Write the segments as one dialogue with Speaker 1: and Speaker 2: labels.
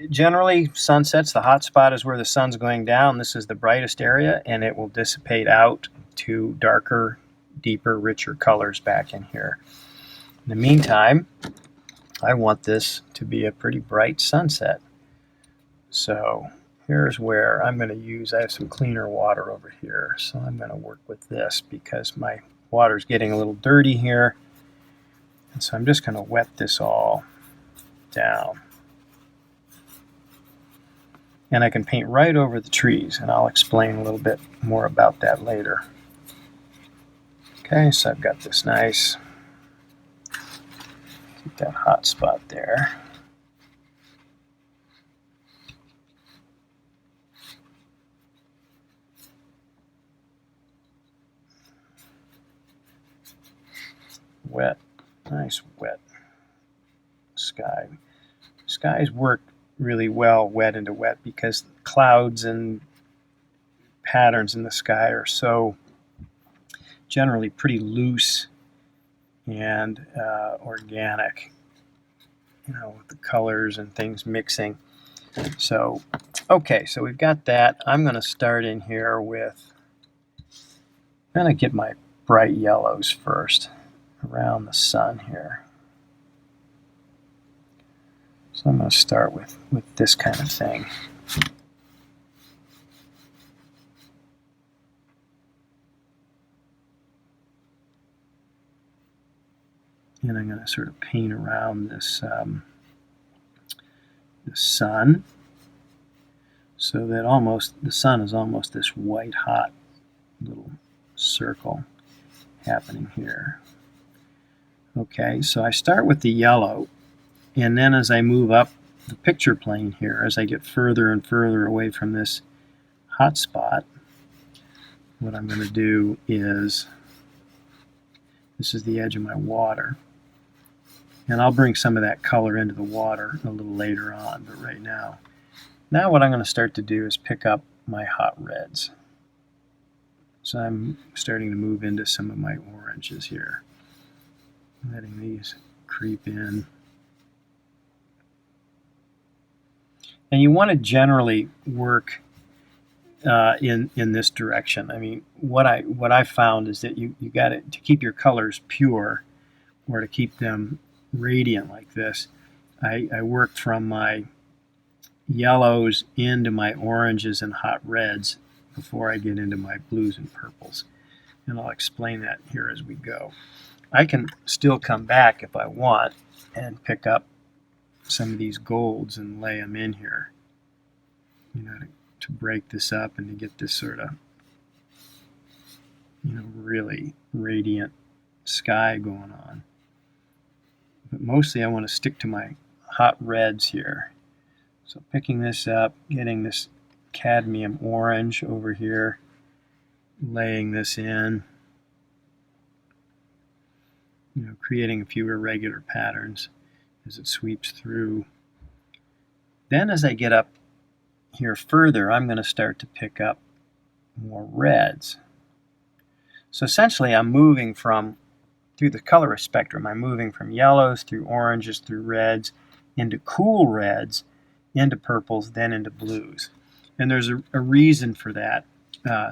Speaker 1: Generally, sunsets, the hot spot is where the sun's going down. This is the brightest area, and it will dissipate out to darker, deeper, richer colors back in here. In the meantime, I want this to be a pretty bright sunset. So here's where I'm going to use, I have some cleaner water over here, so I'm going to work with this because my water's getting a little dirty here. And so I'm just going to wet this all down. And I can paint right over the trees, and I'll explain a little bit more about that later. Okay, so I've got this nice, keep that hot spot there. Wet, nice wet sky. Skies work really well wet into wet because clouds and patterns in the sky are so generally pretty loose and organic, with the colors and things mixing. So, okay, so we've got that. I'm going to start in here with, I'm going to get my bright yellows first around the sun here. So I'm going to start with this kind of thing. And I'm going to sort of paint around this the sun, so that the sun is almost this white hot little circle happening here. Okay, so I start with the yellow, and then as I move up the picture plane here, as I get further and further away from this hot spot, what I'm going to do is, this is the edge of my water, and I'll bring some of that color into the water a little later on, but right now what I'm going to start to do is pick up my hot reds. So I'm starting to move into some of my oranges here, letting these creep in. And you want to generally work in this direction. I mean, what I found is that you got to keep your colors pure, or to keep them radiant like this. I worked from my yellows into my oranges and hot reds before I get into my blues and purples. And I'll explain that here as we go. I can still come back if I want and pick up some of these golds and lay them in here, to break this up and to get this sort of, really radiant sky going on. But mostly I want to stick to my hot reds here. So picking this up, getting this cadmium orange over here, laying this in, creating a few irregular patterns as it sweeps through. Then as I get up here further, I'm going to start to pick up more reds. So essentially I'm moving through the color spectrum, I'm moving from yellows through oranges through reds into cool reds, into purples, then into blues. And there's a reason for that,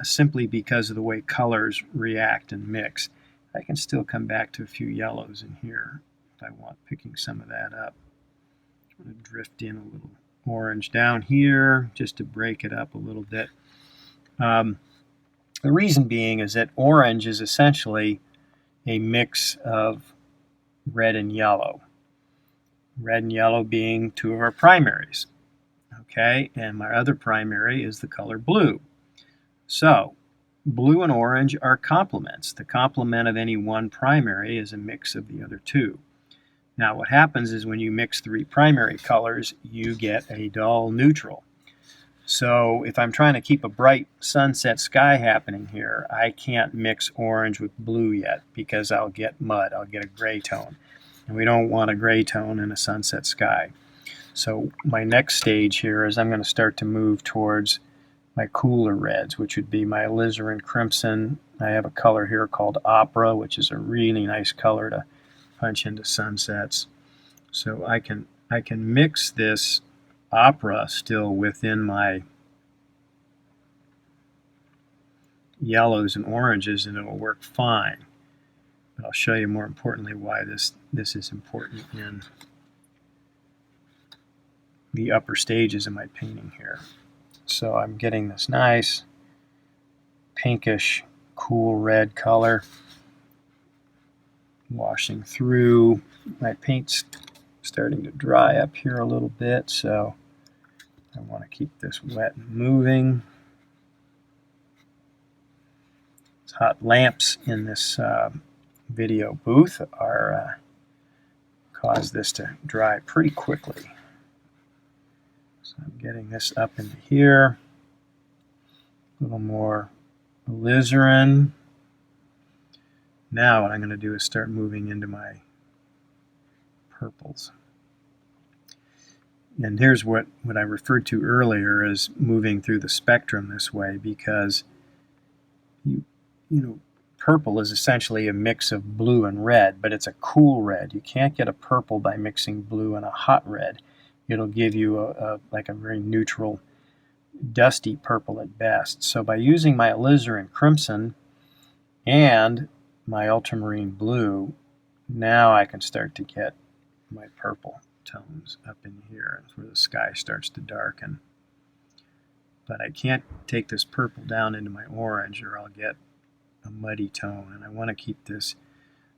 Speaker 1: simply because of the way colors react and mix. I can still come back to a few yellows in here if I want, picking some of that up. I'm going to drift in a little orange down here just to break it up a little bit. The reason being is that orange is essentially a mix of red and yellow. Red and yellow being two of our primaries. Okay, and my other primary is the color blue. So blue and orange are complements. The complement of any one primary is a mix of the other two. Now what happens is when you mix three primary colors, you get a dull neutral. So if I'm trying to keep a bright sunset sky happening here, I can't mix orange with blue yet because I'll get mud, I'll get a gray tone. And we don't want a gray tone in a sunset sky. So my next stage here is I'm going to start to move towards my cooler reds, which would be my alizarin crimson. I have a color here called opera, which is a really nice color to punch into sunsets. So I can mix this opera still within my yellows and oranges, and it'll work fine. But I'll show you more importantly why this is important in the upper stages of my painting here. So I'm getting this nice pinkish, cool red color washing through. My paint's starting to dry up here a little bit, so I want to keep this wet and moving. These hot lamps in this video booth are cause this to dry pretty quickly. So I'm getting this up into here. A little more alizarin. Now what I'm going to do is start moving into my purples. And here's what I referred to earlier as moving through the spectrum this way, because you know, purple is essentially a mix of blue and red, but it's a cool red. You can't get a purple by mixing blue and a hot red. It'll give you like a very neutral, dusty purple at best. So by using my alizarin crimson and my ultramarine blue, now I can start to get my purple tones up in here where the sky starts to darken. But I can't take this purple down into my orange or I'll get a muddy tone, and I want to keep this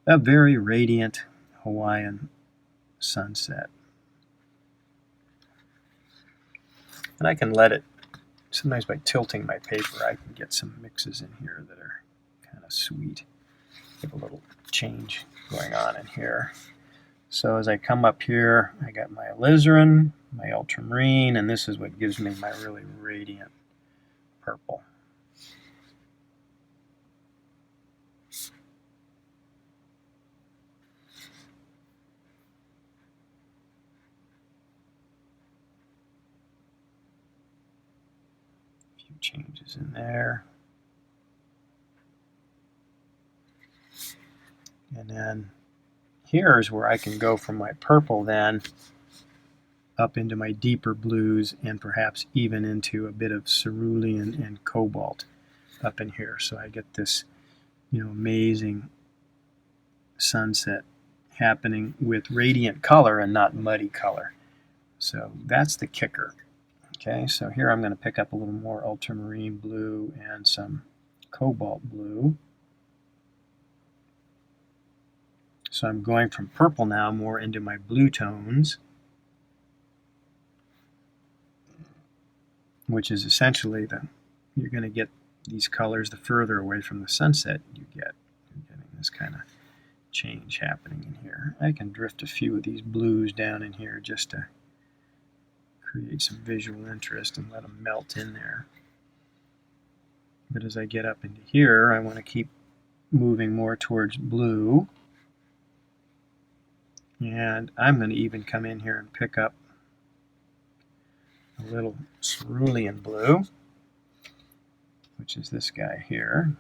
Speaker 1: a very radiant Hawaiian sunset. And I can let it, sometimes by tilting my paper, I can get some mixes in here that are kind of sweet. Get a little change going on in here. So as I come up here, I got my alizarin, my ultramarine, and this is what gives me my really radiant purple. Changes in there. And then here's where I can go from my purple then up into my deeper blues and perhaps even into a bit of cerulean and cobalt up in here. So I get this, amazing sunset happening with radiant color and not muddy color. So that's the kicker. Okay, so here I'm going to pick up a little more ultramarine blue and some cobalt blue. So I'm going from purple now more into my blue tones, which is essentially you're going to get these colors the further away from the sunset you get. You're getting this kind of change happening in here. I can drift a few of these blues down in here just to create some visual interest and let them melt in there. But as I get up into here, I want to keep moving more towards blue. And I'm going to even come in here and pick up a little cerulean blue, which is this guy here.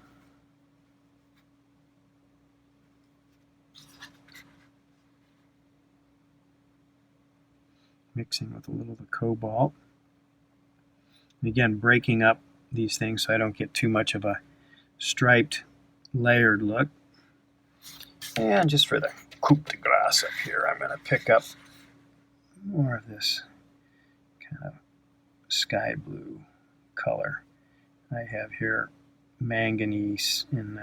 Speaker 1: Mixing with a little of the cobalt. And again, breaking up these things so I don't get too much of a striped, layered look. And just for the coup de grace up here, I'm going to pick up more of this kind of sky blue color. I have here manganese in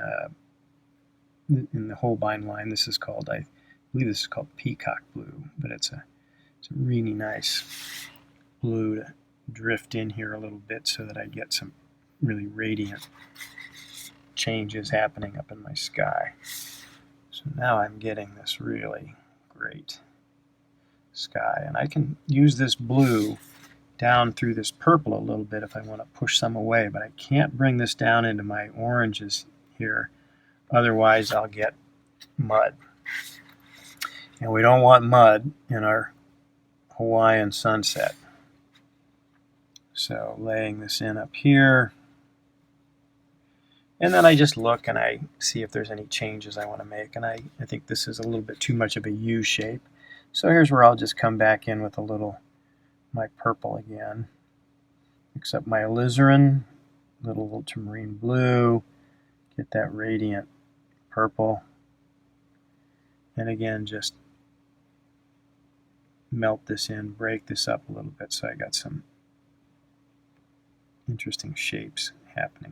Speaker 1: the Holbein line. This is called, I believe this is called peacock blue, but it's a really nice blue to drift in here a little bit so that I get some really radiant changes happening up in my sky. So now I'm getting this really great sky, and I can use this blue down through this purple a little bit if I want to push some away, but I can't bring this down into my oranges here, otherwise I'll get mud. And we don't want mud in our Hawaiian sunset. So laying this in up here, and then I just look and I see if there's any changes I want to make, and I think this is a little bit too much of a U shape. So here's where I'll just come back in with a little my purple again. Mix up my alizarin, little ultramarine blue, get that radiant purple, and again just melt this in, break this up a little bit so I got some interesting shapes happening.